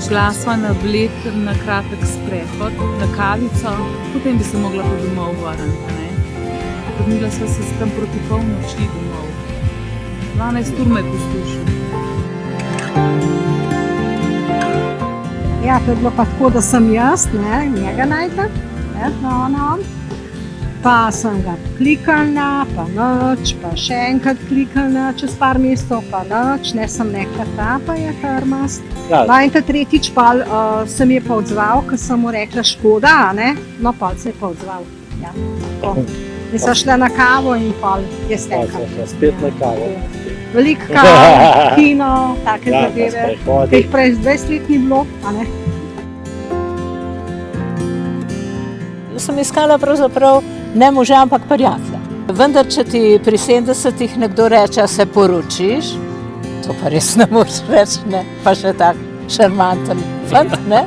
Šla sva na Bled na kratek sprehod, na kavico, potem bi se mogla pa domov vrniti, ne. Vrnila sva se tam proti polnoči domov. 12 ur me poslušal. Ja, to je bilo pa tako, da sem jaz, ne, njega najdla, ne, on. Pa sem ga klikala, pa noč, pa še enkrat klikala, čez par mesecev, pa noč, ne sem nekla ta, pa je trmast. Ja. No, in ta tretjič pa se mi je pa odzval, ker sem mu rekla škoda, a ne, no pol se je pa odzval. Ja, tako. In sva šla na kavo in pol je stekla. Spet na kavo. Veliko kav, kino, take Ja, na zadeve, sprehodi. ki jih prej 20 let ni bilo, a ne. Sem iskala pravzaprav ne moža, ampak prijatelja. Vendar, če ti pri 70-ih nekdo reče, se poročiš, to pa res ne moreš reči, ne, pa še tak šarmanten fant, ne.